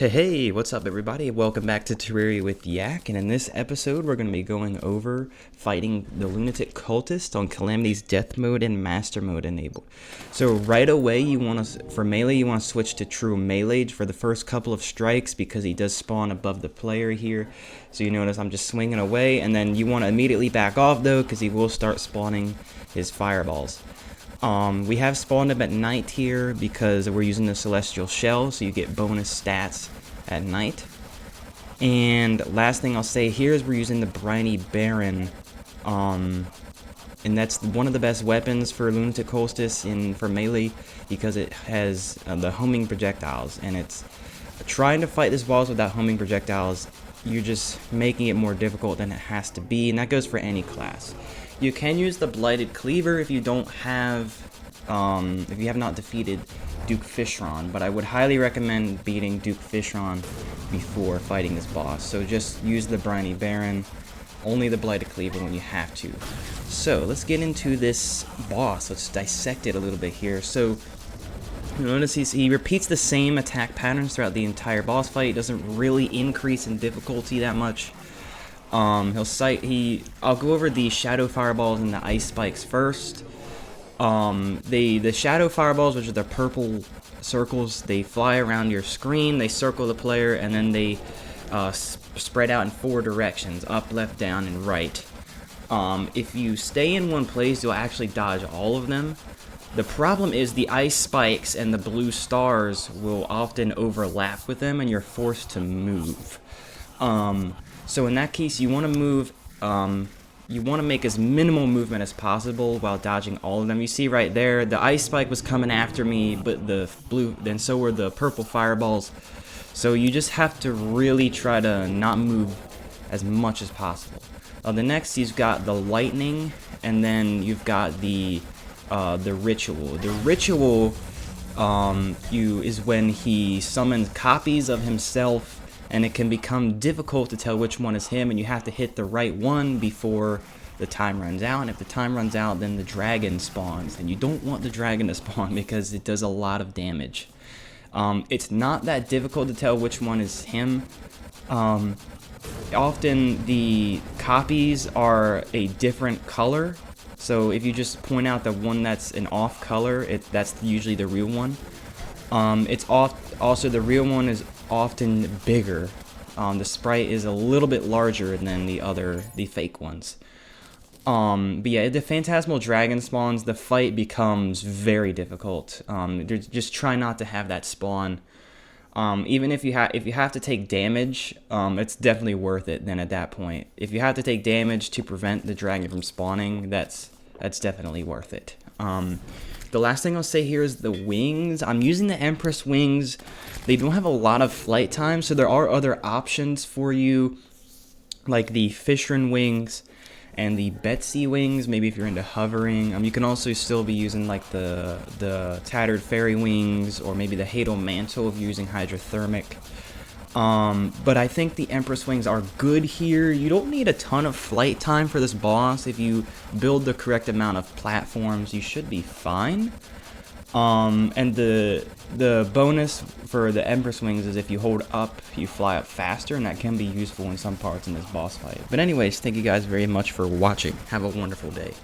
Hey, what's up everybody? Welcome back to Terraria with Yak, and in this episode we're going to be going over fighting the Lunatic Cultist on Calamity's Death Mode and Master Mode enabled. So right away you want to, for melee, you want to switch to True Melee for the first couple of strikes because he does spawn above the player here. So you notice I'm just swinging away, and then you want to immediately back off though because he will start spawning his fireballs. We have spawned him at night here because we're using the Celestial Shell, so you get bonus stats at night. And last thing I'll say here is we're using the Briny Baron, and that's one of the best weapons for Lunatic Cultist for melee because it has the homing projectiles, and it's trying to fight this boss without homing projectiles. You're just making it more difficult than it has to be, and that goes for any class. You can use the Blighted Cleaver if you don't have, if you have not defeated Duke Fishron, but I would highly recommend beating Duke Fishron before fighting this boss. So just use the Briny Baron, only the Blighted Cleaver when you have to. So let's get into this boss. Let's dissect it a little bit here. So you notice he repeats the same attack patterns throughout the entire boss fight. It doesn't really increase in difficulty that much. I'll go over the Shadow Fireballs and the Ice Spikes first. The Shadow Fireballs, which are the purple circles, they fly around your screen, they circle the player, and then they spread out in 4 directions, up, left, down, and right. If you stay in one place, you'll actually dodge all of them. The problem is the Ice Spikes and the blue stars will often overlap with them, and you're forced to move. So in that case, you want to move, you want to make as minimal movement as possible while dodging all of them. You see right there, the Ice Spike was coming after me, but the blue, and so were the purple fireballs. So you just have to really try to not move as much as possible. The next, you've got the lightning, and then you've got the ritual. The ritual is when he summons copies of himself, and it can become difficult to tell which one is him, and you have to hit the right one before the time runs out. And if the time runs out, then the dragon spawns, and you don't want the dragon to spawn because it does a lot of damage. It's not that difficult to tell which one is him. Often the copies are a different color, so if you just point out the one that's an off color, that's usually the real one. Also, the real one is often bigger. The sprite is a little bit larger than the fake ones. But yeah, the Phantasmal Dragon spawns, the fight becomes very difficult. Just try not to have that spawn. Even if you have to take damage, it's definitely worth it then at that point. If you have to take damage to prevent the dragon from spawning, that's definitely worth it. The last thing I'll say here is the wings. I'm using the Empress wings. They don't have a lot of flight time, so there are other options for you, like the Fishron wings and the Betsy wings, maybe if you're into hovering. You can also still be using like the Tattered Fairy wings, or maybe the Hadal Mantle if you're using Hydrothermic. But I think the Empress wings are good here. You don't need a ton of flight time for this boss. If you build the correct amount of platforms, you should be fine. And the bonus for the Empress wings is if you hold up, you fly up faster, and that can be useful in some parts in this boss fight. But anyways, thank you guys very much for watching. Have a wonderful day.